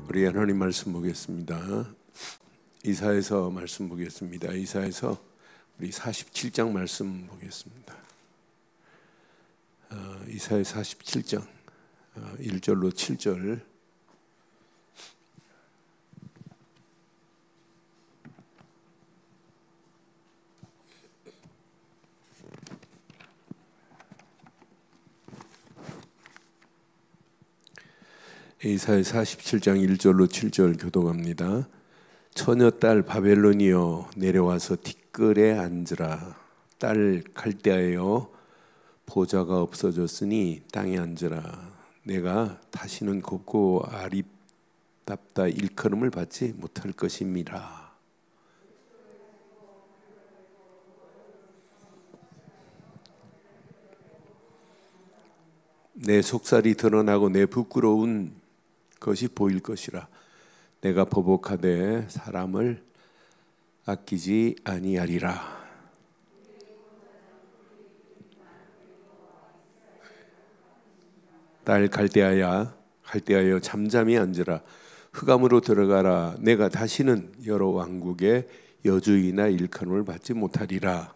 우리 하나님 말씀 보겠습니다. 이사야서 말씀 보겠습니다. 이사야서 우리 47장 말씀 보겠습니다. 이사야 47장 1절로 7절. 이사야 47장 1절로 7절 교독합니다. 처녀딸 바벨론이여 내려와서 티끌에 앉으라. 딸 갈대아여 보좌가 없어졌으니 땅에 앉으라. 내가 다시는 곱고 아립답다 일컬음을 받지 못할 것임이라. 내 속살이 드러나고 내 부끄러운 것이 보일 것이라. 내가 보복하되 사람을 아끼지 아니하리라. 딸 갈대아여 잠잠히 앉으라. 흑암으로 들어가라. 내가 다시는 여러 왕국의 여주이나 일컬음을 받지 못하리라.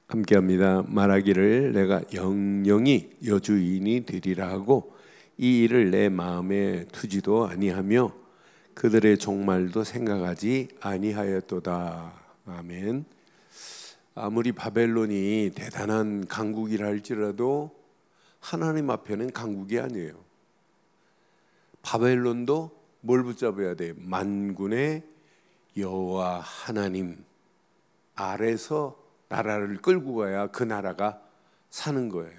함께합니다. 말하기를 내가 영영이 여주인이 되리라 하고 이 일을 내 마음에 두지도 아니하며 그들의 종말도 생각하지 아니하였도다. 아멘. 아무리 바벨론이 대단한 강국이라 할지라도 하나님 앞에는 강국이 아니에요. 바벨론도 뭘 붙잡아야 돼? 만군의 여호와 하나님 아래서 나라를 끌고 가야 그 나라가 사는 거예요.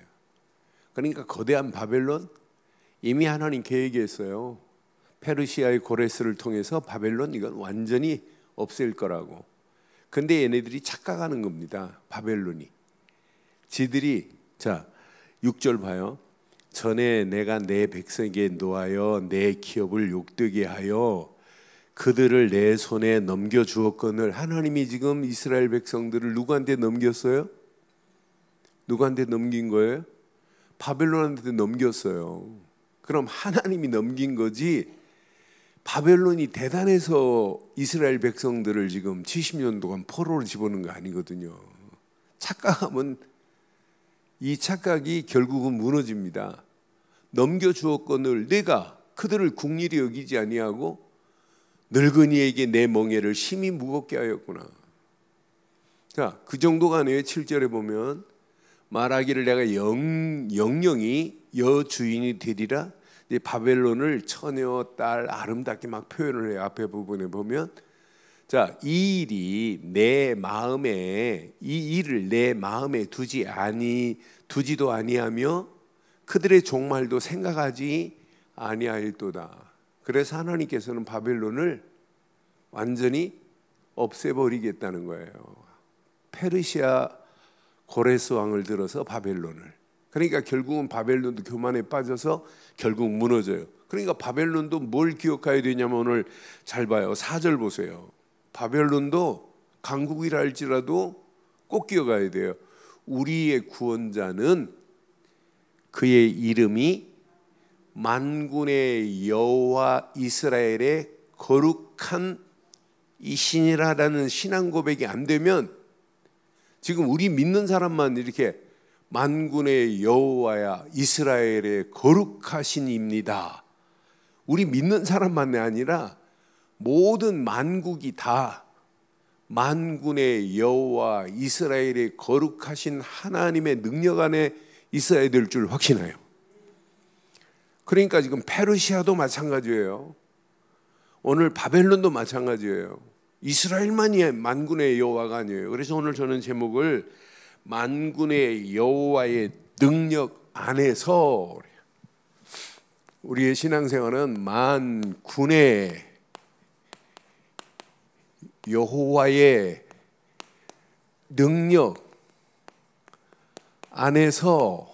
그러니까 거대한 바벨론 이미 하나님 계획했어요. 페르시아의 고레스를 통해서 바벨론 이건 완전히 없앨 거라고. 근데 얘네들이 착각하는 겁니다. 바벨론이 지들이 자 6절 봐요. 전에 내가 내 백성에게 노하여 내 기업을 욕되게 하여 그들을 내 손에 넘겨주었거늘. 하나님이 지금 이스라엘 백성들을 누구한테 넘겼어요? 누구한테 넘긴 거예요? 바벨론한테 넘겼어요. 그럼 하나님이 넘긴 거지 바벨론이 대단해서 이스라엘 백성들을 지금 70년 동안 포로로 집어넣은 거 아니거든요. 착각하면 이 착각이 결국은 무너집니다. 넘겨주었거늘 내가 그들을 국리리 여기지 아니하고 늙은이에게 내 멍에를 심히 무겁게 하였구나. 자, 그 정도가 아니에요. 7절에 보면 말하기를 내가 영영이 여주인이 되리라. 이제 바벨론을 처녀 딸 아름답게 막 표현을 해요. 앞에 부분에 보면 자, 이 일을 내 마음에 두지도 아니하며 그들의 종말도 생각하지 아니하였도다. 그래서 하나님께서는 바벨론을 완전히 없애버리겠다는 거예요. 페르시아 고레스 왕을 들어서 바벨론을. 그러니까 결국은 바벨론도 교만에 빠져서 결국 무너져요. 그러니까 바벨론도 뭘 기억해야 되냐면 오늘 잘 봐요. 4절 보세요. 바벨론도 강국이라 할지라도 꼭 기억해야 돼요. 우리의 구원자는 그의 이름이 만군의 여호와 이스라엘의 거룩한 이신이라는 신앙 고백이 안 되면 지금 우리 믿는 사람만 이렇게 만군의 여호와야 이스라엘의 거룩하신입니다. 우리 믿는 사람만이 아니라 모든 만국이 다 만군의 여호와 이스라엘의 거룩하신 하나님의 능력 안에 있어야 될 줄 확신해요. 그러니까 지금 페르시아도 마찬가지예요. 오늘 바벨론도 마찬가지예요. 이스라엘만이 만군의 여호와가 아니에요. 그래서 오늘 저는 제목을 만군의 여호와의 능력 안에서, 우리의 신앙생활은 만군의 여호와의 능력 안에서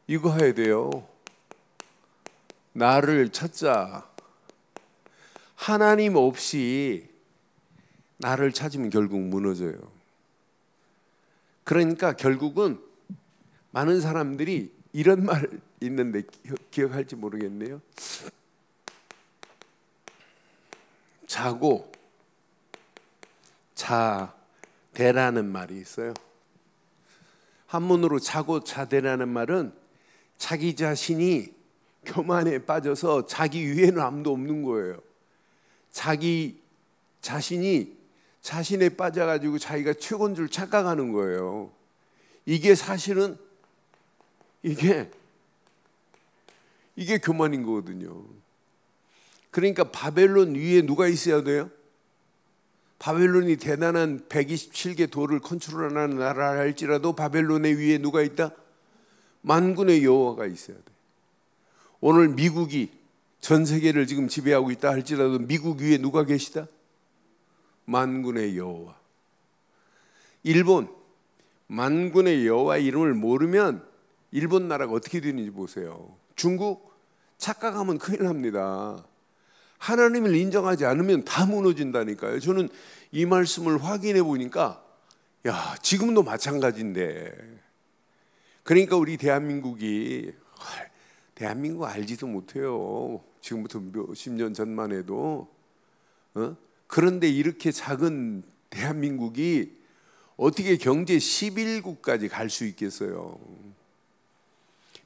이거 해야 돼요. 나를 찾자. 하나님 없이 나를 찾으면 결국 무너져요. 그러니까 결국은 많은 사람들이 이런 말 있는데 기억할지 모르겠네요. 자고 자대라는 말이 있어요. 한문으로 자고 자대라는 말은 자기 자신이 교만에 빠져서 자기 위에는 아무도 없는 거예요. 자기 자신이 자신에 빠져가지고 자기가 최고인 줄 착각하는 거예요. 이게 사실은 이게 교만인 거거든요. 그러니까 바벨론 위에 누가 있어야 돼요? 바벨론이 대단한 127개 도를 컨트롤하는 나라라 할지라도 바벨론의 위에 누가 있다? 만군의 여호와가 있어야 돼. 오늘 미국이 전 세계를 지금 지배하고 있다 할지라도 미국 위에 누가 계시다? 만군의 여호와. 일본 만군의 여호와 이름을 모르면 일본 나라가 어떻게 되는지 보세요. 중국 착각하면 큰일 납니다. 하나님을 인정하지 않으면 다 무너진다니까요. 저는 이 말씀을 확인해 보니까 야, 지금도 마찬가지인데. 그러니까 우리 대한민국 알지도 못해요. 지금부터 몇십 년 전만 해도. 그런데 이렇게 작은 대한민국이 어떻게 경제 11국까지 갈 수 있겠어요?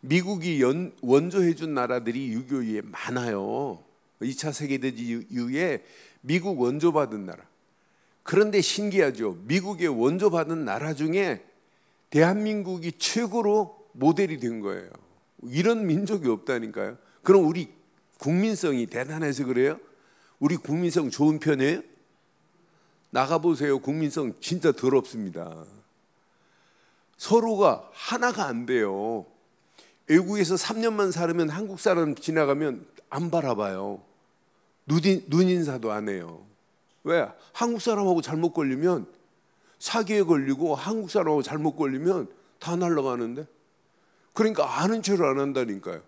미국이 원조해 준 나라들이 6.25 이후에 많아요. 2차 세계대전 이후에 미국 원조받은 나라. 그런데 신기하죠. 미국의 원조받은 나라 중에 대한민국이 최고로 모델이 된 거예요. 이런 민족이 없다니까요. 그럼 우리 국민성이 대단해서 그래요? 우리 국민성 좋은 편이에요? 나가보세요. 국민성 진짜 더럽습니다. 서로가 하나가 안 돼요. 외국에서 3년만 살으면 한국 사람 지나가면 안 바라봐요. 눈인사도 안 해요. 왜? 한국 사람하고 잘못 걸리면 사기에 걸리고 한국 사람하고 잘못 걸리면 다 날아가는데. 그러니까 아는 체를 안 한다니까요.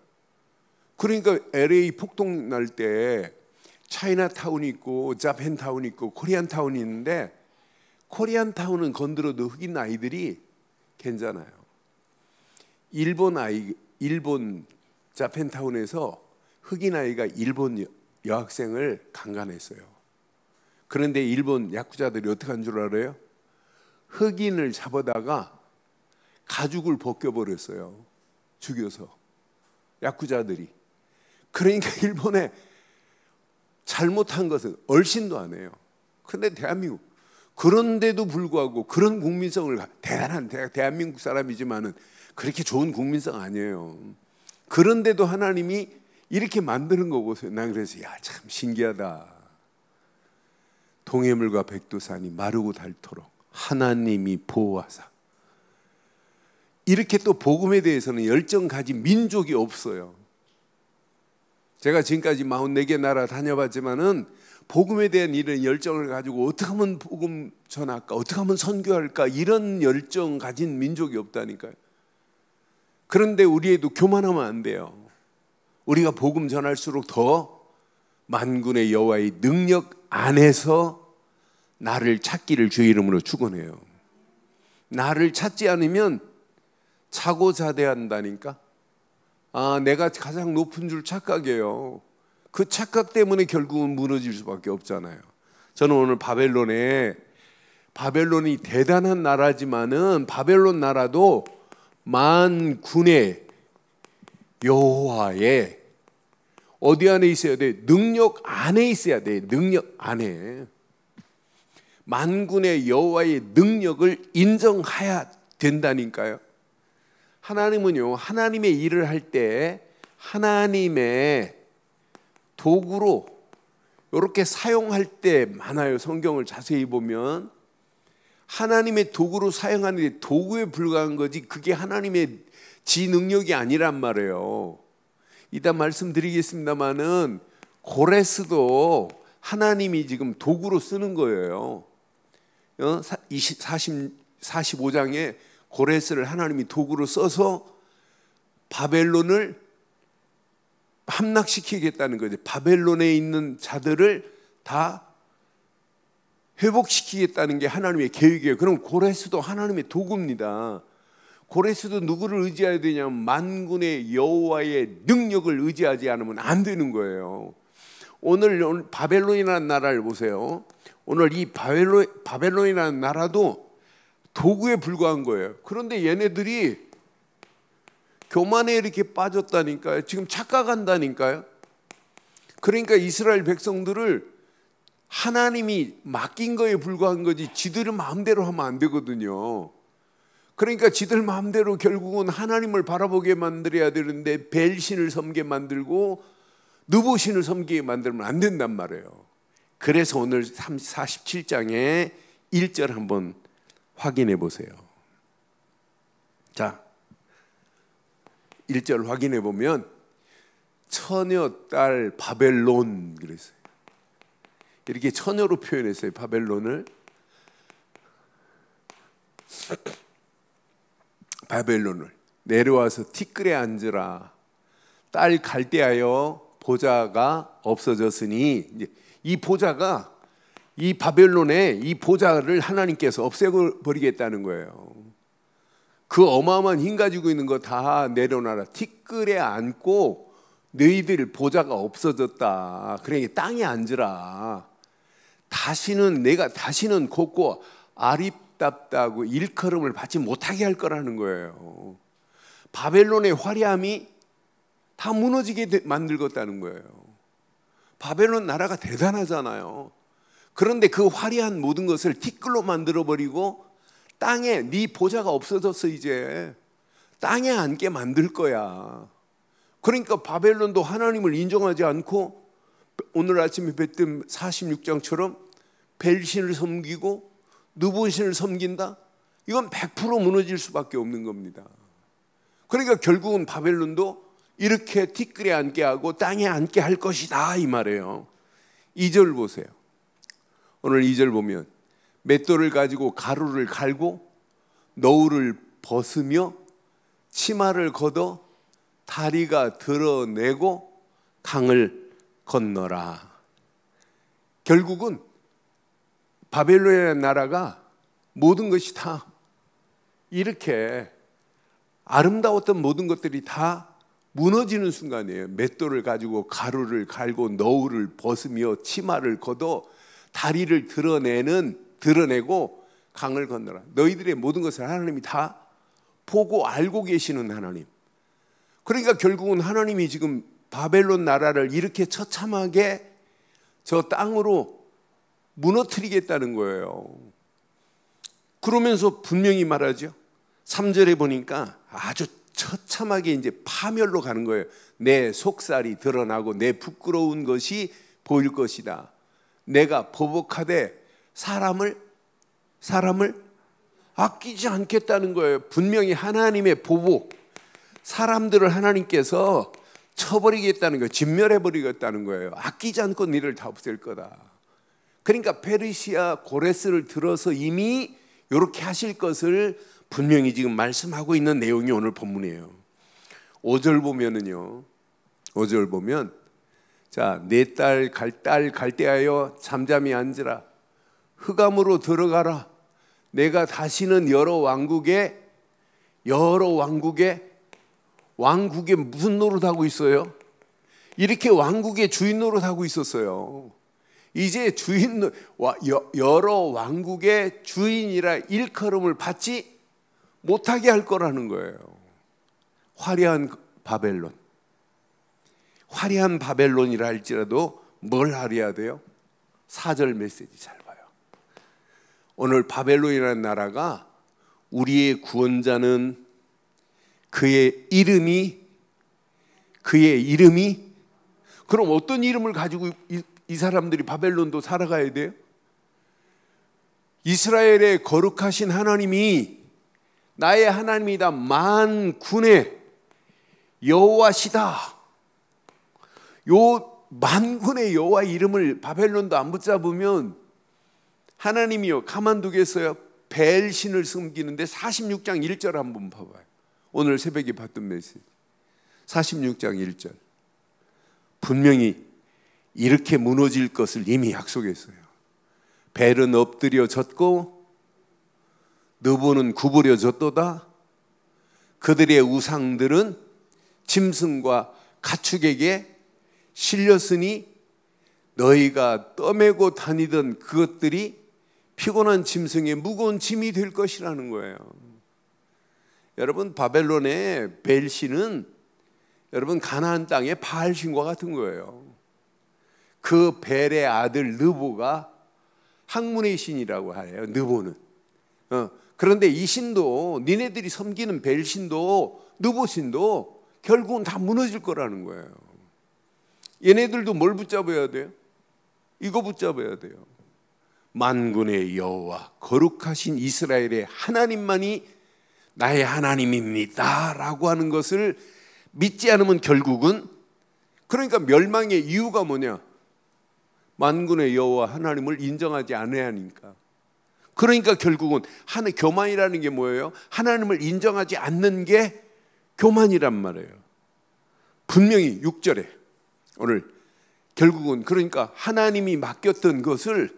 그러니까 LA 폭동 날 때 차이나타운이 있고 자펜타운이 있고 코리안타운이 있는데 코리안타운은 건드려도 흑인 아이들이 괜찮아요. 일본 자펜타운에서 흑인 아이가 일본 여학생을 강간했어요. 그런데 일본 야쿠자들이 어떻게 한 줄 알아요? 흑인을 잡아다가 가죽을 벗겨버렸어요. 죽여서. 야쿠자들이. 그러니까 일본에 잘못한 것은 얼씬도 안 해요. 그런데 대한민국 그런데도 불구하고 그런 국민성을 대단한 대한민국 사람이지만은 그렇게 좋은 국민성 아니에요. 그런데도 하나님이 이렇게 만드는 거 보세요. 난 그래서 참 신기하다. 동해물과 백두산이 마르고 닳도록 하나님이 보호하사. 이렇게 또 복음에 대해서는 열정 가진 민족이 없어요. 제가 지금까지 44개 나라 다녀봤지만은 복음에 대한 이런 열정을 가지고 어떻게 하면 복음 전할까, 어떻게 하면 선교할까, 이런 열정 가진 민족이 없다니까요. 그런데 우리에도 교만하면 안 돼요. 우리가 복음 전할수록 더 만군의 여호와의 능력 안에서 나를 찾기를 주의 이름으로 축원해요. 나를 찾지 않으면 자고자대한다니까. 내가 가장 높은 줄 착각해요. 그 착각 때문에 결국은 무너질 수밖에 없잖아요. 저는 오늘 바벨론이 대단한 나라지만은 바벨론 나라도 만군의 여호와의 어디 안에 있어야 돼? 능력 안에 있어야 돼. 능력 안에. 만군의 여호와의 능력을 인정해야 된다니까요. 하나님은요, 하나님의 일을 할 때 하나님의 도구로 이렇게 사용할 때 많아요. 성경을 자세히 보면 하나님의 도구로 사용하는데 도구에 불과한 거지 그게 하나님의 지 능력이 아니란 말이에요. 이따 말씀드리겠습니다마는 고레스도 하나님이 지금 도구로 쓰는 거예요. 45장에 고레스를 하나님이 도구로 써서 바벨론을 함락시키겠다는 거죠. 바벨론에 있는 자들을 다 회복시키겠다는 게 하나님의 계획이에요. 그럼 고레스도 하나님의 도구입니다. 고레스도 누구를 의지해야 되냐면 만군의 여호와의 능력을 의지하지 않으면 안 되는 거예요. 오늘 바벨론이라는 나라를 보세요. 오늘 이 바벨론이라는 나라도 도구에 불과한 거예요. 그런데 얘네들이 교만에 이렇게 빠졌다니까요. 지금 착각한다니까요. 그러니까 이스라엘 백성들을 하나님이 맡긴 거에 불과한 거지 지들의 마음대로 하면 안 되거든요. 그러니까 지들 마음대로 결국은 하나님을 바라보게 만들어야 되는데 벨신을 섬게 만들고 느보신을 섬기게 만들면 안 된단 말이에요. 그래서 오늘 47장의 1절 한번 확인해 보세요. 자, 1절 확인해 보면 처녀 딸 바벨론 그랬어요. 이렇게 처녀로 표현했어요. 바벨론을. 바벨론을 내려와서 티끌에 앉으라. 딸 갈대하여 보좌가 없어졌으니, 이제 이 보좌가 이 바벨론의 이 보좌를 하나님께서 없애버리겠다는 거예요. 그 어마어마한 힘 가지고 있는 거 다 내려놔라. 티끌에 앉고 너희들 보좌가 없어졌다. 그러니까 땅에 앉으라. 내가 다시는 곱고 아립답다고 일컬음을 받지 못하게 할 거라는 거예요. 바벨론의 화려함이 다 무너지게 만들겠다는 거예요. 바벨론 나라가 대단하잖아요. 그런데 그 화려한 모든 것을 티끌로 만들어버리고 땅에 네 보좌가 없어졌어. 이제 땅에 앉게 만들 거야. 그러니까 바벨론도 하나님을 인정하지 않고 오늘 아침에 뵀던 46장처럼 벨신을 섬기고 느보신을 섬긴다? 이건 100% 무너질 수밖에 없는 겁니다. 그러니까 결국은 바벨론도 이렇게 티끌에 앉게 하고 땅에 앉게 할 것이다 이 말이에요. 2절 보세요. 오늘 2절 보면 맷돌을 가지고 가루를 갈고 너울을 벗으며 치마를 걷어 다리가 드러내고 강을 건너라. 결국은 바벨론이라는 나라가 모든 것이 다 이렇게 아름다웠던 모든 것들이 다 무너지는 순간이에요. 맷돌을 가지고 가루를 갈고 너울을 벗으며 치마를 걷어 다리를 드러내고 강을 건너라. 너희들의 모든 것을 하나님이 다 보고 알고 계시는 하나님. 그러니까 결국은 하나님이 지금 바벨론 나라를 이렇게 처참하게 저 땅으로 무너뜨리겠다는 거예요. 그러면서 분명히 말하죠. 3절에 보니까 아주 처참하게 이제 파멸로 가는 거예요. 내 속살이 드러나고 내 부끄러운 것이 보일 것이다. 내가 보복하되 사람을 아끼지 않겠다는 거예요. 분명히 하나님의 보복, 사람들을 하나님께서 쳐버리겠다는 거예요. 진멸해버리겠다는 거예요. 아끼지 않고 너를 다 없앨 거다. 그러니까 페르시아 고레스를 들어서 이미 이렇게 하실 것을 분명히 지금 말씀하고 있는 내용이 오늘 본문이에요. 5절 보면은요. 5절 보면 자, 내 딸 갈대하여 잠잠히 앉으라. 흑암으로 들어가라. 내가 다시는 여러 왕국에 무슨 노릇하고 있어요? 이렇게 왕국의 주인 노릇하고 있었어요. 이제 여러 왕국의 주인이라 일컬음을 받지 못하게 할 거라는 거예요. 화려한 바벨론이라 할지라도 뭘 알아야 돼요? 4절 메시지 잘 봐요. 오늘 바벨론이라는 나라가 우리의 구원자는 그의 이름이 그럼 어떤 이름을 가지고 이 사람들이 바벨론도 살아가야 돼요? 이스라엘의 거룩하신 하나님이 나의 하나님이다. 만군의 여호와시다. 요 만군의 여호와 이름을 바벨론도 안 붙잡으면 하나님이요 가만두겠어요? 벨신을 섬기는데 46장 1절 한번 봐봐요. 오늘 새벽에 봤던 메시지 46장 1절 분명히 이렇게 무너질 것을 이미 약속했어요. 벨은 엎드려졌고 느보는 구부려졌도다. 그들의 우상들은 짐승과 가축에게 실렸으니 너희가 떠매고 다니던 그것들이 피곤한 짐승의 무거운 짐이 될 것이라는 거예요. 여러분, 바벨론의 벨신은 여러분 가나안 땅의 바알신과 같은 거예요. 그 벨의 아들 느보가 학문의 신이라고 해요. 느보는. 그런데 이 신도, 니네들이 섬기는 벨신도 느보신도 결국은 다 무너질 거라는 거예요. 얘네들도 뭘 붙잡아야 돼요? 이거 붙잡아야 돼요. 만군의 여호와 거룩하신 이스라엘의 하나님만이 나의 하나님입니다 라고 하는 것을 믿지 않으면 결국은, 그러니까 멸망의 이유가 뭐냐? 만군의 여호와 하나님을 인정하지 않아야 하니까. 그러니까 결국은 교만이라는 게 뭐예요? 하나님을 인정하지 않는 게 교만이란 말이에요. 분명히 6절에 오늘 결국은 그러니까 하나님이 맡겼던 것을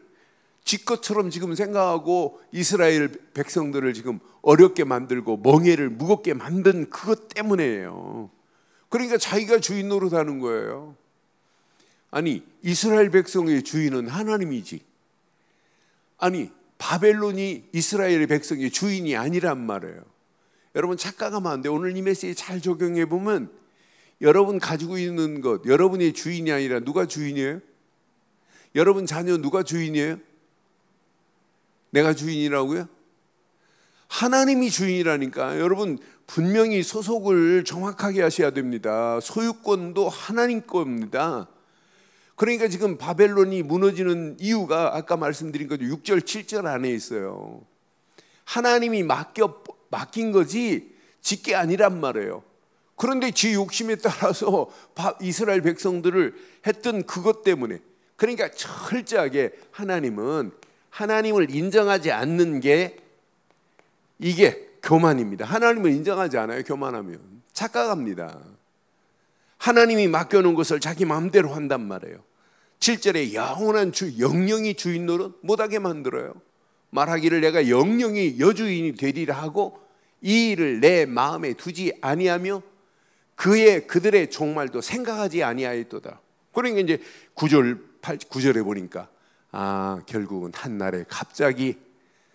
지 것처럼 지금 생각하고 이스라엘 백성들을 지금 어렵게 만들고 멍에를 무겁게 만든 그것 때문이에요. 그러니까 자기가 주인 노릇하는 거예요. 아니, 이스라엘 백성의 주인은 하나님이지. 아니, 바벨론이 이스라엘 백성의 주인이 아니란 말이에요. 여러분 착각하면 안 돼요. 오늘 이 메시지 잘 적용해 보면 여러분 가지고 있는 것, 여러분의 주인이 아니라 누가 주인이에요? 여러분 자녀 누가 주인이에요? 내가 주인이라고요? 하나님이 주인이라니까. 여러분 분명히 소속을 정확하게 하셔야 됩니다. 소유권도 하나님 겁니다. 그러니까 지금 바벨론이 무너지는 이유가 아까 말씀드린 거죠. 6절 7절 안에 있어요. 하나님이 맡긴 거지 짓게 아니란 말이에요. 그런데 지 욕심에 따라서 이스라엘 백성들을 했던 그것 때문에, 그러니까 철저하게 하나님을 인정하지 않는 게 이게 교만입니다. 하나님을 인정하지 않아요. 교만하면 착각합니다. 하나님이 맡겨놓은 것을 자기 마음대로 한단 말이에요. 7절에 영원한 영영이 주인 노릇 못하게 만들어요. 말하기를 내가 영영이 여주인이 되리라 하고 이 일을 내 마음에 두지 아니하며 그들의 종말도 생각하지 아니하였도다. 그러니까 이제 9절에 보니까 결국은 한날에 갑자기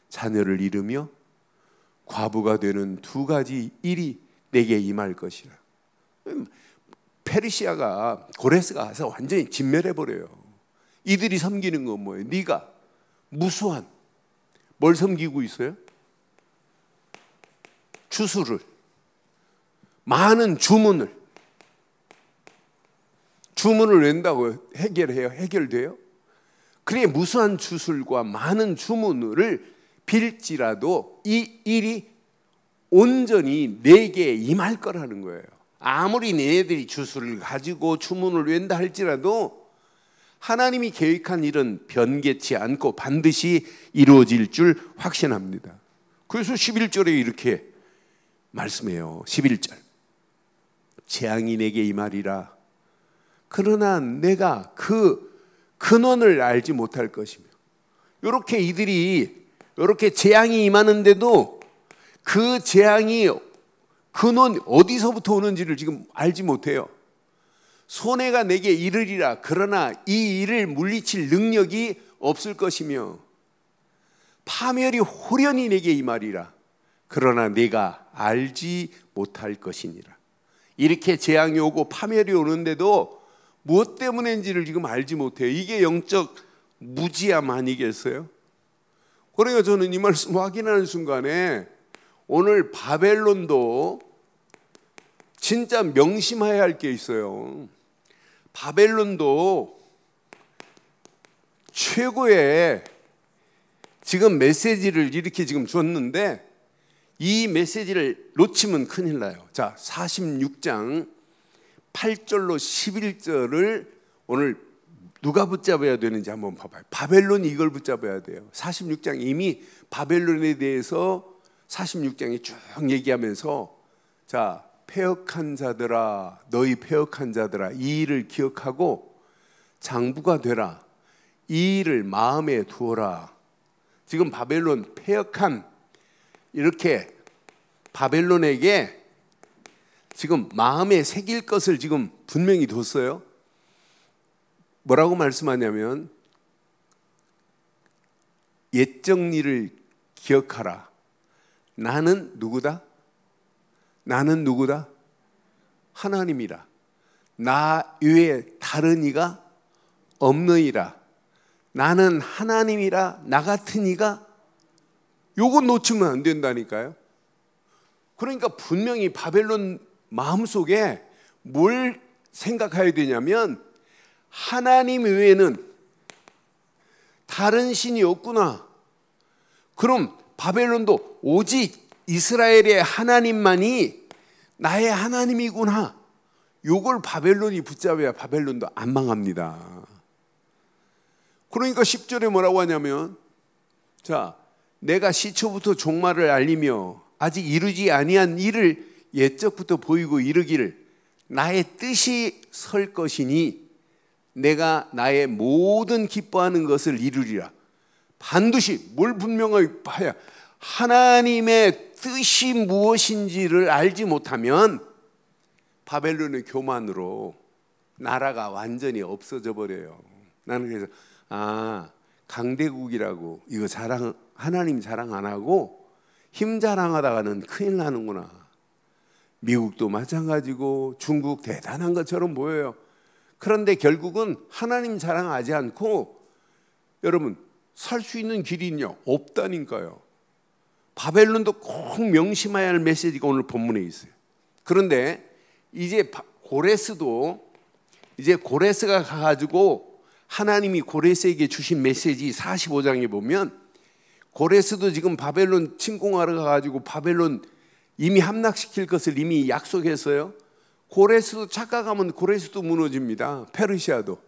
자녀를 잃으며 과부가 되는 두 가지 일이 내게 임할 것이라. 페르시아가 고레스가 가서 완전히 진멸해버려요. 이들이 섬기는 건 뭐예요? 네가 무수한 뭘 섬기고 있어요? 주술을, 많은 주문을 낸다고 해결돼요? 그래, 무수한 주술과 많은 주문을 빌지라도 이 일이 온전히 내게 임할 거라는 거예요. 아무리 너희들이 주술을 가지고 주문을 웬다 할지라도 하나님이 계획한 일은 변개치 않고 반드시 이루어질 줄 확신합니다. 그래서 11절에 이렇게 말씀해요. 11절 재앙이 내게 임하리라. 그러나 내가 그 근원을 알지 못할 것이며. 이렇게 이들이 이렇게 재앙이 임하는데도 그 재앙이 근원 어디서부터 오는지를 지금 알지 못해요. 손해가 내게 이르리라. 그러나 이 일을 물리칠 능력이 없을 것이며 파멸이 호련히 내게 임하리라. 그러나 내가 알지 못할 것이니라. 이렇게 재앙이 오고 파멸이 오는데도 무엇 때문인지를 지금 알지 못해요. 이게 영적 무지함 아니겠어요? 그러니까 저는 이 말씀 확인하는 순간에 오늘 바벨론도 진짜 명심해야 할 게 있어요. 바벨론도 최고의 지금 메시지를 이렇게 지금 줬는데 이 메시지를 놓치면 큰일 나요. 자, 46장 8절로 11절을 오늘 누가 붙잡아야 되는지 한번 봐봐요. 바벨론이 이걸 붙잡아야 돼요. 46장 이미 바벨론에 대해서 46장이 쭉 얘기하면서 자, 패역한 자들아, 너희 패역한 자들아, 이 일을 기억하고 장부가 되라. 이 일을 마음에 두어라. 지금 바벨론 패역한, 이렇게 바벨론에게 지금 마음에 새길 것을 지금 분명히 뒀어요. 뭐라고 말씀하냐면 옛적 일을 기억하라. 나는 누구다? 나는 누구다? 하나님이라. 나 외에 다른 이가 없느니라. 나는 하나님이라. 나 같은 이가. 요건 놓치면 안 된다니까요. 그러니까 분명히 바벨론 마음속에 뭘 생각해야 되냐면 하나님 외에는 다른 신이 없구나. 그럼 바벨론도 오직 이스라엘의 하나님만이 나의 하나님이구나. 요걸 바벨론이 붙잡아야 바벨론도 안 망합니다. 그러니까 10절에 뭐라고 하냐면, 자, 내가 시초부터 종말을 알리며 아직 이루지 아니한 일을 옛적부터 보이고 이르기를 나의 뜻이 설 것이니 내가 나의 모든 기뻐하는 것을 이루리라. 반드시 뭘 분명하게 봐야, 하나님의 뜻이 무엇인지를 알지 못하면 바벨론의 교만으로 나라가 완전히 없어져 버려요. 나는 그래서 강대국이라고 이거 자랑, 하나님 자랑 안 하고 힘 자랑하다가는 큰일 나는구나. 미국도 마찬가지고 중국 대단한 것처럼 보여요. 그런데 결국은 하나님 자랑하지 않고 여러분 살 수 있는 길이 있냐? 없다니까요. 바벨론도 꼭 명심해야 할 메시지가 오늘 본문에 있어요. 그런데 이제 고레스도, 이제 고레스가 가가지고 하나님이 고레스에게 주신 메시지 45장에 보면, 고레스도 지금 바벨론 침공하러 가가지고 바벨론 이미 함락시킬 것을 이미 약속했어요. 고레스도 착각하면 고레스도 무너집니다. 페르시아도.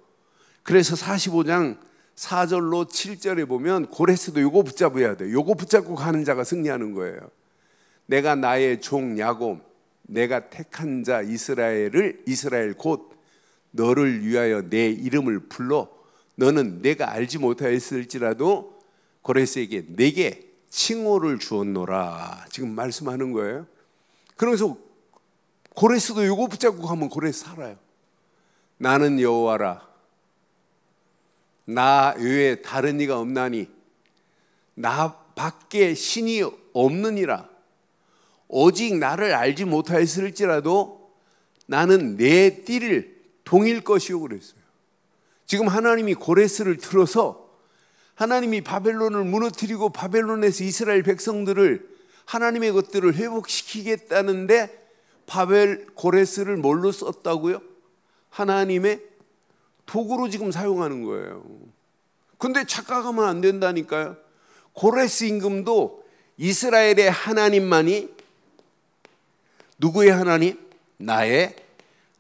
그래서 45장 4절로 7절에 보면 고레스도 요거 붙잡아야 돼요. 요거 붙잡고 가는 자가 승리하는 거예요. 내가 나의 종 야곱, 내가 택한 자 이스라엘 곧 너를 위하여 내 이름을 불러 너는 내가 알지 못하였을지라도 고레스에게 내게 칭호를 주었노라. 지금 말씀하는 거예요. 그러면서 고레스도 요거 붙잡고 가면 고레스 살아요. 나는 여호와라. 나 외에 다른 이가 없나니 나 밖에 신이 없느니라. 오직 나를 알지 못하였을지라도 나는 내 띠를 동일 것이요 그랬어요. 지금 하나님이 고레스를 틀어서 하나님이 바벨론을 무너뜨리고 바벨론에서 이스라엘 백성들을, 하나님의 것들을 회복시키겠다는데 고레스를 뭘로 썼다고요? 하나님의 도구로 지금 사용하는 거예요. 근데 착각하면 안 된다니까요. 고레스 임금도 이스라엘의 하나님만이 누구의 하나님? 나의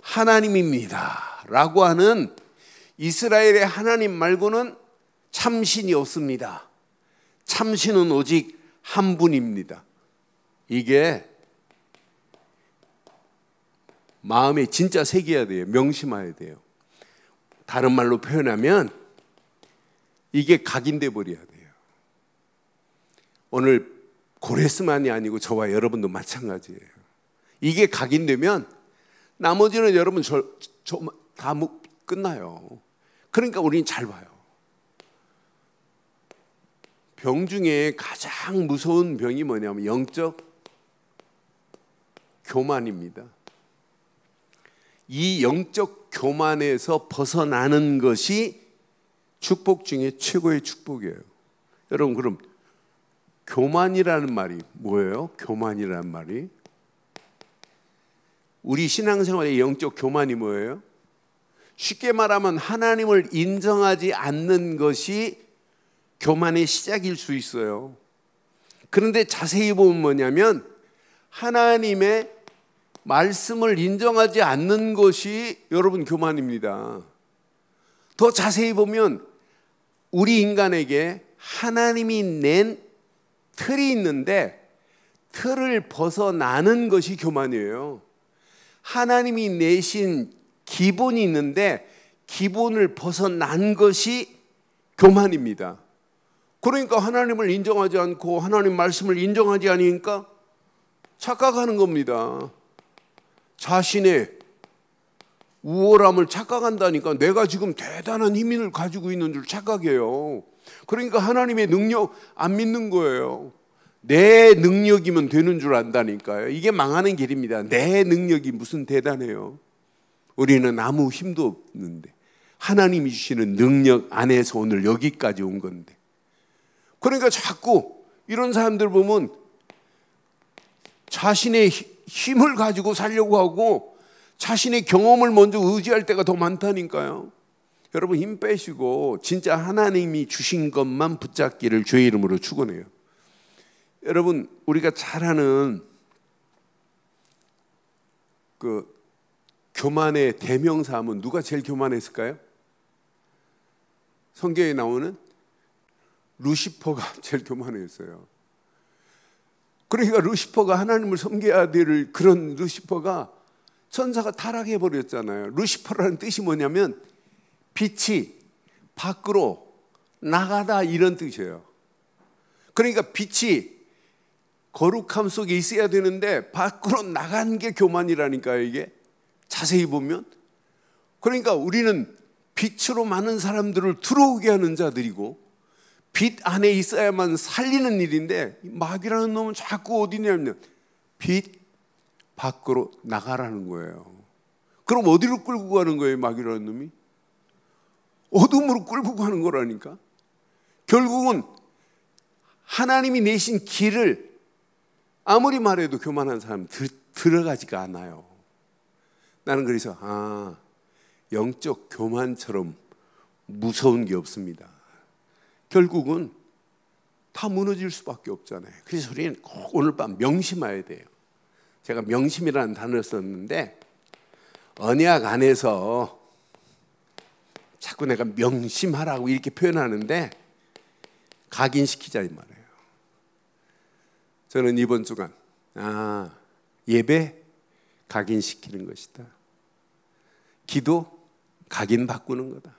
하나님입니다 라고 하는 이스라엘의 하나님 말고는 참신이 없습니다. 참신은 오직 한 분입니다. 이게 마음에 진짜 새겨야 돼요. 명심해야 돼요. 다른 말로 표현하면 이게 각인돼 버려야 돼요. 오늘 고레스만이 아니고 저와 여러분도 마찬가지예요. 이게 각인되면 나머지는 여러분 다 끝나요. 그러니까 우리는 잘 봐요. 병 중에 가장 무서운 병이 뭐냐면 영적 교만입니다. 이 영적 교만에서 벗어나는 것이 축복 중에 최고의 축복이에요. 여러분, 그럼 교만이라는 말이 뭐예요? 교만이라는 말이, 우리 신앙생활의 영적 교만이 뭐예요? 쉽게 말하면 하나님을 인정하지 않는 것이 교만의 시작일 수 있어요. 그런데 자세히 보면 뭐냐면 하나님의 말씀을 인정하지 않는 것이 여러분 교만입니다. 더 자세히 보면 우리 인간에게 하나님이 낸 틀이 있는데 틀을 벗어나는 것이 교만이에요. 하나님이 내신 기본이 있는데 기본을 벗어난 것이 교만입니다. 그러니까 하나님을 인정하지 않고 하나님 말씀을 인정하지 않으니까 착각하는 겁니다. 자신의 우월함을 착각한다니까. 내가 지금 대단한 힘을 가지고 있는 줄 착각해요. 그러니까 하나님의 능력 안 믿는 거예요. 내 능력이면 되는 줄 안다니까요. 이게 망하는 길입니다. 내 능력이 무슨 대단해요. 우리는 아무 힘도 없는데 하나님이 주시는 능력 안에서 오늘 여기까지 온 건데. 그러니까 자꾸 이런 사람들 보면 자신의 힘을 가지고 살려고 하고 자신의 경험을 먼저 의지할 때가 더 많다니까요. 여러분 힘 빼시고 진짜 하나님이 주신 것만 붙잡기를 주의 이름으로 축원해요. 여러분 우리가 잘 아는 그 교만의 대명사 하면 누가 제일 교만했을까요? 성경에 나오는 루시퍼가 제일 교만했어요. 그러니까 루시퍼가 하나님을 섬겨야 될 그런 루시퍼가 천사가 타락해 버렸잖아요. 루시퍼라는 뜻이 뭐냐면 빛이 밖으로 나가다 이런 뜻이에요. 그러니까 빛이 거룩함 속에 있어야 되는데 밖으로 나간 게 교만이라니까요. 이게 자세히 보면. 그러니까 우리는 빛으로 많은 사람들을 들어오게 하는 자들이고 빛 안에 있어야만 살리는 일인데 마귀라는 놈은 자꾸 어디냐면 빛 밖으로 나가라는 거예요. 그럼 어디로 끌고 가는 거예요? 마귀라는 놈이 어둠으로 끌고 가는 거라니까. 결국은 하나님이 내신 길을 아무리 말해도 교만한 사람 들어가지가 않아요. 나는 그래서 영적 교만처럼 무서운 게 없습니다. 결국은 다 무너질 수밖에 없잖아요. 그래서 우리는 꼭 오늘 밤 명심해야 돼요. 제가 명심이라는 단어를 썼는데 언약 안에서 자꾸 내가 명심하라고 이렇게 표현하는데 각인시키자 이 말이에요. 저는 이번 주간 예배 각인시키는 것이다. 기도 각인 바꾸는 거다.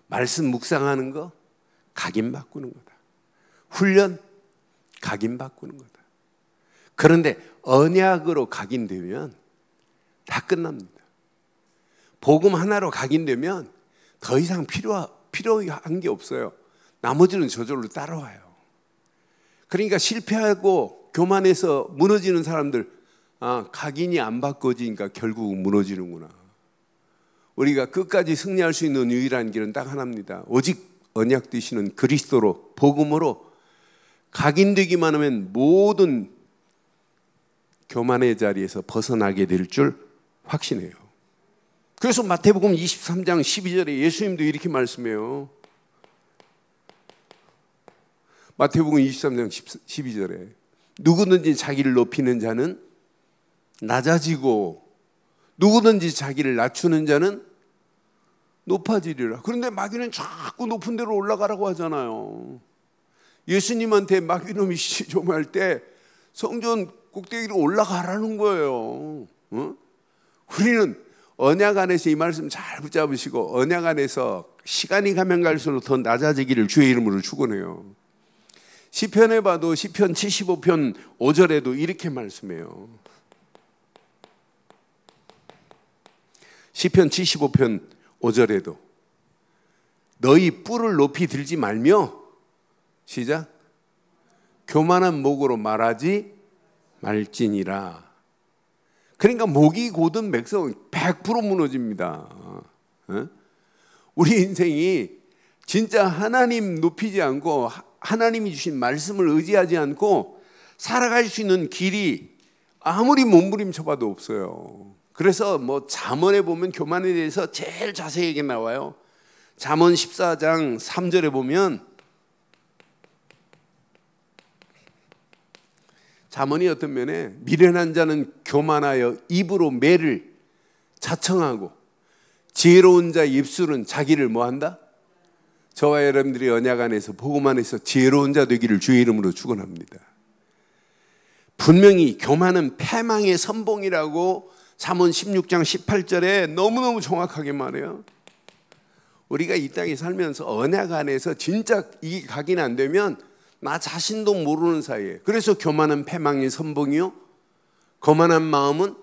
말씀 묵상하는 거 각인 바꾸는 거다. 훈련 각인 바꾸는 거다. 그런데 언약으로 각인되면 다 끝납니다. 복음 하나로 각인되면 더 이상 필요한 게 없어요. 나머지는 저절로 따라와요. 그러니까 실패하고 교만해서 무너지는 사람들 각인이 안 바꿔지니까 결국 무너지는구나. 우리가 끝까지 승리할 수 있는 유일한 길은 딱 하나입니다. 오직 언약 되시는 그리스도로 복음으로 각인되기만 하면 모든 교만의 자리에서 벗어나게 될 줄 확신해요. 그래서 마태복음 23장 12절에 예수님도 이렇게 말씀해요. 마태복음 23장 12절에 누구든지 자기를 높이는 자는 낮아지고 누구든지 자기를 낮추는 자는 높아지리라. 그런데 마귀는 자꾸 높은 데로 올라가라고 하잖아요. 예수님한테 마귀놈이 시종할 때 성전 꼭대기로 올라가라는 거예요. 우리는 언약 안에서 이 말씀 잘 붙잡으시고 언약 안에서 시간이 가면 갈수록 더 낮아지기를 주의 이름으로 축원해요. 시편에 봐도 시편 75편 5절에도 이렇게 말씀해요. 시편 75편 5절에도 너희 뿔을 높이 들지 말며 시작 교만한 목으로 말하지 말지니라. 그러니까 목이 곧은 백성은 100% 무너집니다. 우리 인생이 진짜 하나님 높이지 않고 하나님이 주신 말씀을 의지하지 않고 살아갈 수 있는 길이 아무리 몸부림쳐봐도 없어요. 그래서 잠언에 보면 교만에 대해서 제일 자세하게 나와요. 잠언 14장 3절에 보면 잠언이 어떤 면에 미련한 자는 교만하여 입으로 매를 자청하고 지혜로운 자의 입술은 자기를 뭐한다? 저와 여러분들이 언약 안에서 복음 안에서 지혜로운 자 되기를 주의 이름으로 축원합니다. 분명히 교만은 패망의 선봉이라고 잠언 16장 18절에 너무너무 정확하게 말해요. 우리가 이 땅에 살면서 언약 안에서 진짜 이게 각인 안 되면 나 자신도 모르는 사이에, 그래서 교만은 패망의 선봉이요 거만한 마음은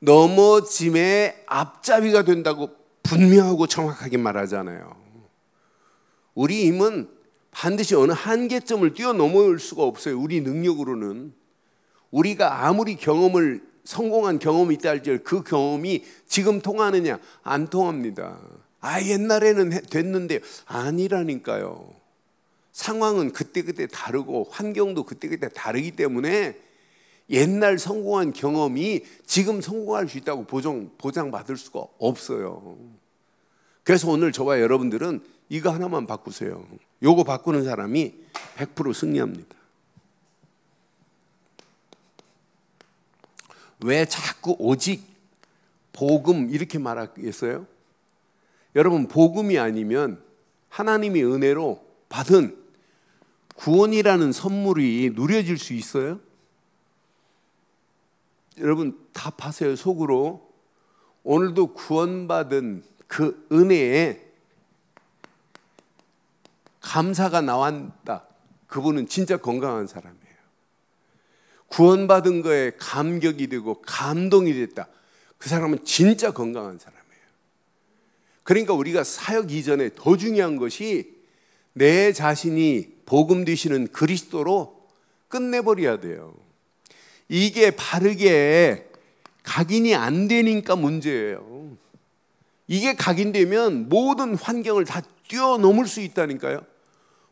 넘어짐의 앞잡이가 된다고 분명하고 정확하게 말하잖아요. 우리 힘은 반드시 어느 한계점을 뛰어넘을 수가 없어요. 우리 능력으로는. 우리가 아무리 성공한 경험이 있다 할지라도 그 경험이 지금 통하느냐? 안 통합니다. 옛날에는 됐는데 아니라니까요. 상황은 그때그때 다르고 환경도 그때그때 다르기 때문에 옛날 성공한 경험이 지금 성공할 수 있다고 보장받을 수가 없어요. 그래서 오늘 저와 여러분들은 이거 하나만 바꾸세요. 요거 바꾸는 사람이 100% 승리합니다. 왜 자꾸 오직 복음 이렇게 말하겠어요? 여러분, 복음이 아니면 하나님의 은혜로 받은 구원이라는 선물이 누려질 수 있어요? 여러분 답하세요. 속으로. 오늘도 구원받은 그 은혜에 감사가 나왔다. 그분은 진짜 건강한 사람이에요. 구원받은 거에 감격이 되고 감동이 됐다. 그 사람은 진짜 건강한 사람이에요. 그러니까 우리가 사역 이전에 더 중요한 것이 내 자신이 복음 되시는 그리스도로 끝내버려야 돼요. 이게 바르게 각인이 안 되니까 문제예요. 이게 각인되면 모든 환경을 다 뛰어넘을 수 있다니까요.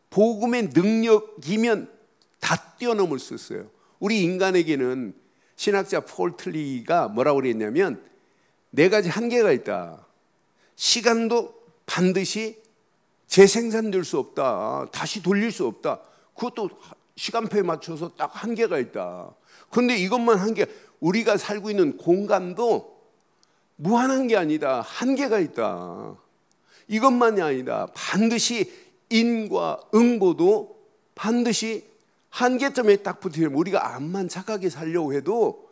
복음의 능력이면 다 뛰어넘을 수 있어요. 우리 인간에게는 신학자 폴 틀리가 뭐라고 그랬냐면 네 가지 한계가 있다. 시간도 반드시 재생산될 수 없다. 다시 돌릴 수 없다. 그것도 시간표에 맞춰서 딱 한계가 있다. 그런데 이것만 한계, 우리가 살고 있는 공간도 무한한 게 아니다. 한계가 있다. 이것만이 아니다. 반드시 인과 응보도 반드시 한계점에 딱 붙으면 우리가 암만 착하게 살려고 해도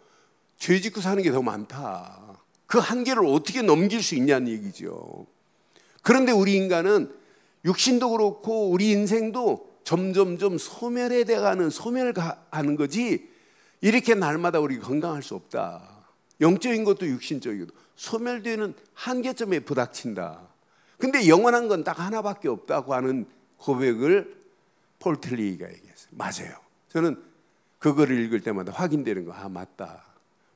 죄 짓고 사는 게 더 많다. 그 한계를 어떻게 넘길 수 있냐는 얘기죠. 그런데 우리 인간은 육신도 그렇고 우리 인생도 점점점 소멸해 돼가는 소멸하는 거지 이렇게 날마다 우리가 건강할 수 없다. 영적인 것도 육신적이고도 소멸되는 한계점에 부닥친다. 근데 영원한 건 딱 하나밖에 없다고 하는 고백을 폴 틀리가 얘기했어요. 맞아요. 저는 그거를 읽을 때마다 확인되는 거. 맞다.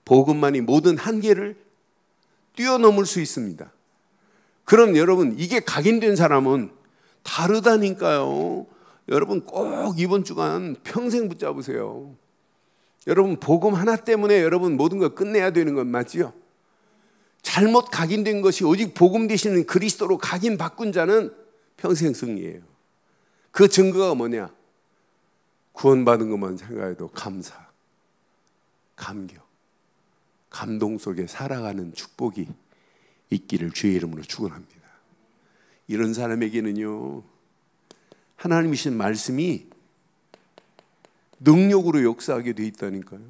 복음만이 모든 한계를 뛰어넘을 수 있습니다. 그럼 여러분, 이게 각인된 사람은 다르다니까요. 여러분 꼭 이번 주간 평생 붙잡으세요. 여러분 복음 하나 때문에 여러분 모든 걸 끝내야 되는 건 맞지요? 잘못 각인된 것이 오직 복음 되시는 그리스도로 각인 바꾼 자는 평생 승리예요. 그 증거가 뭐냐? 구원받은 것만 생각해도 감사, 감격, 감동 속에 살아가는 축복이 있기를 주의 이름으로 축원합니다. 이런 사람에게는요, 하나님이 주신 말씀이 능력으로 역사하게 돼 있다니까요.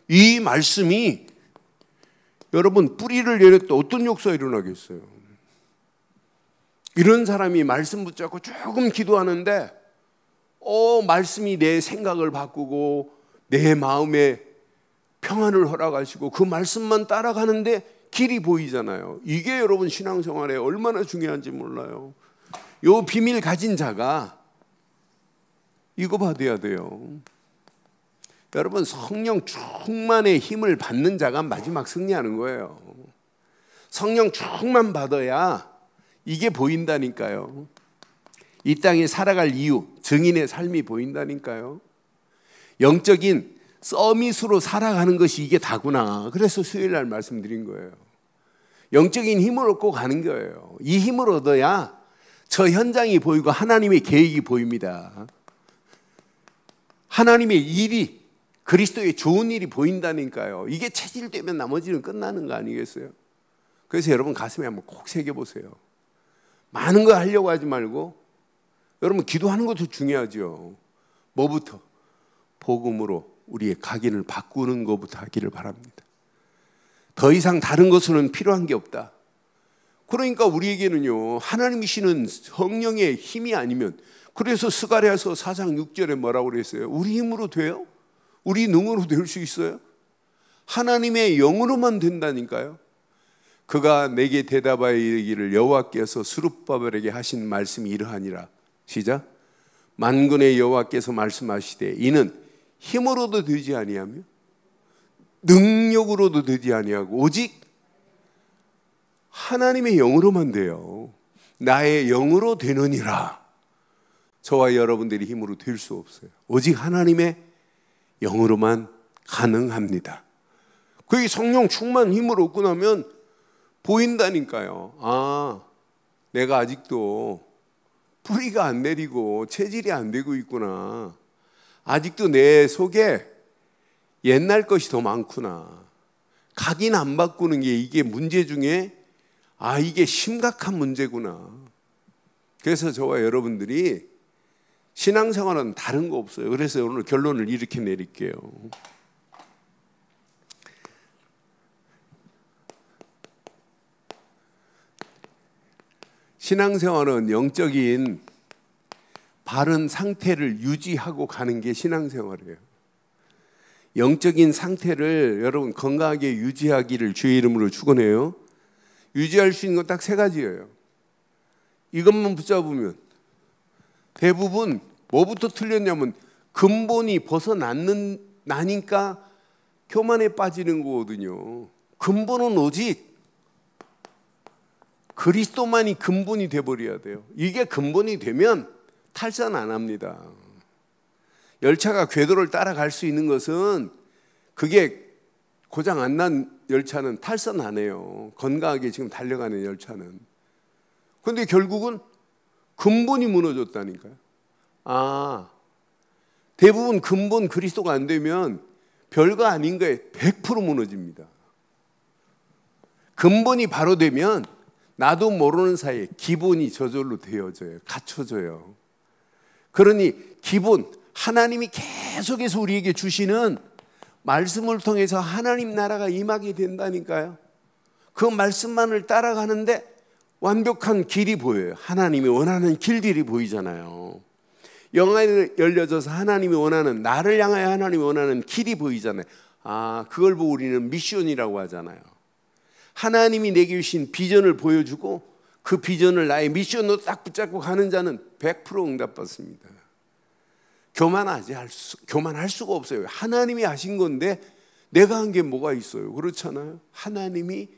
이 말씀이 여러분 뿌리를 내렸다 어떤 역사가 일어나겠어요? 이런 사람이 말씀 붙잡고 조금 기도하는데 말씀이 내 생각을 바꾸고 내 마음에 평안을 허락하시고 그 말씀만 따라가는데 길이 보이잖아요. 이게 여러분 신앙생활에 얼마나 중요한지 몰라요. 요 비밀 가진 자가 이거 받아야 돼요. 여러분 성령 충만의 힘을 받는 자가 마지막 승리하는 거예요. 성령 충만 받아야 이게 보인다니까요. 이 땅에 살아갈 이유, 증인의 삶이 보인다니까요. 영적인 서밋으로 살아가는 것이 이게 다구나. 그래서 수요일 날 말씀드린 거예요. 영적인 힘을 얻고 가는 거예요. 이 힘을 얻어야 저 현장이 보이고 하나님의 계획이 보입니다. 하나님의 일이, 그리스도의 좋은 일이 보인다니까요. 이게 체질되면 나머지는 끝나는 거 아니겠어요? 그래서 여러분 가슴에 한번 꼭 새겨보세요. 많은 거 하려고 하지 말고 여러분 기도하는 것도 중요하죠. 뭐부터? 복음으로 우리의 각인을 바꾸는 것부터 하기를 바랍니다. 더 이상 다른 것으로는 필요한 게 없다. 그러니까 우리에게는요, 하나님이시는 성령의 힘이 아니면, 그래서 스가랴서 4장 6절에 뭐라고 그랬어요? 우리 힘으로 돼요? 우리 능으로 될 수 있어요? 하나님의 영으로만 된다니까요. 그가 내게 대답하여 이르기를 여호와께서 스룹바벨에게 하신 말씀이 이러하니라. 시작. 만군의 여호와께서 말씀하시되 이는 힘으로도 되지 아니하며 능력으로도 되지 아니하고 오직 하나님의 영으로만 돼요. 나의 영으로 되느니라. 저와 여러분들이 힘으로 될 수 없어요. 오직 하나님의 영으로만 가능합니다. 그게 성령 충만 힘으로 얻고 나면 보인다니까요. 아, 내가 아직도 뿌리가 안 내리고 체질이 안 되고 있구나. 아직도 내 속에 옛날 것이 더 많구나. 각인 안 바꾸는 게 이게 문제 중에 이게 심각한 문제구나. 그래서 저와 여러분들이 신앙생활은 다른 거 없어요. 그래서 오늘 결론을 이렇게 내릴게요. 신앙생활은 영적인 바른 상태를 유지하고 가는 게 신앙생활이에요. 영적인 상태를 여러분 건강하게 유지하기를 주의 이름으로 축원해요. 유지할 수 있는 건 딱 세 가지예요. 이것만 붙잡으면 대부분 뭐부터 틀렸냐면 근본이 벗어나니까 교만에 빠지는 거거든요. 근본은 오직 그리스도만이 근본이 돼버려야 돼요. 이게 근본이 되면 탈선 안 합니다. 열차가 궤도를 따라갈 수 있는 것은 그게 고장 안 난 열차는 탈선 안 해요. 건강하게 지금 달려가는 열차는. 그런데 결국은 근본이 무너졌다니까요. 대부분 근본 그리스도가 안 되면 별거 아닌 거에 100% 무너집니다. 근본이 바로 되면 나도 모르는 사이에 기본이 저절로 되어져요. 갖춰져요. 그러니 기본, 하나님이 계속해서 우리에게 주시는 말씀을 통해서 하나님 나라가 임하게 된다니까요. 그 말씀만을 따라가는데 완벽한 길이 보여요. 하나님이 원하는 길들이 보이잖아요. 영안이 열려져서 하나님이 원하는, 나를 향하여 하나님이 원하는 길이 보이잖아요. 그걸 보고 우리는 미션이라고 하잖아요. 하나님이 내게 주신 비전을 보여주고 그 비전을 나의 미션으로 딱 붙잡고 가는 자는 100% 응답받습니다. 교만할 수가 없어요. 하나님이 하신 건데 내가 한 게 뭐가 있어요? 그렇잖아요. 하나님이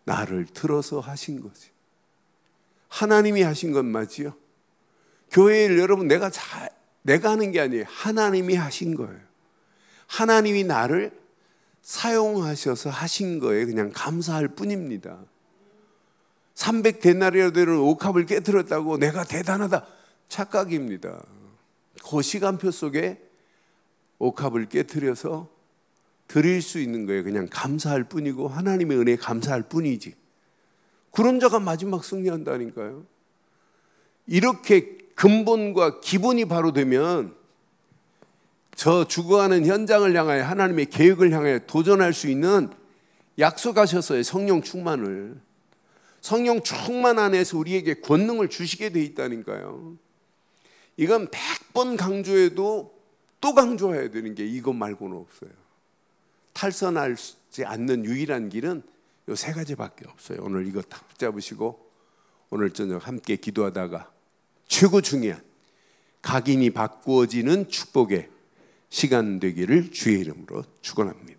나를 들어서 하신 거지. 하나님이 하신 건 맞지요? 교회를 여러분 내가 하는 게 아니에요. 하나님이 하신 거예요. 하나님이 나를 사용하셔서 하신 거에 그냥 감사할 뿐입니다. 300데나리온이 되는 옥합을 깨뜨렸다고 내가 대단하다, 착각입니다. 그 시간표 속에 옥합을 깨뜨려서 드릴 수 있는 거에 그냥 감사할 뿐이고 하나님의 은혜에 감사할 뿐이지. 그런 자가 마지막 승리한다니까요. 이렇게 근본과 기본이 바로 되면 저 죽어가는 현장을 향하여 하나님의 계획을 향하여 도전할 수 있는, 약속하셨어요. 성령 충만을. 성령 충만 안에서 우리에게 권능을 주시게 돼 있다니까요. 이건 100번 강조해도 또 강조해야 되는 게 이것 말고는 없어요. 탈선하지 않는 유일한 길은 이 세 가지밖에 없어요. 오늘 이거 다 붙잡으시고 오늘 저녁 함께 기도하다가 최고 중요한 각인이 바꾸어지는 축복의 시간 되기를 주의 이름으로 축원합니다.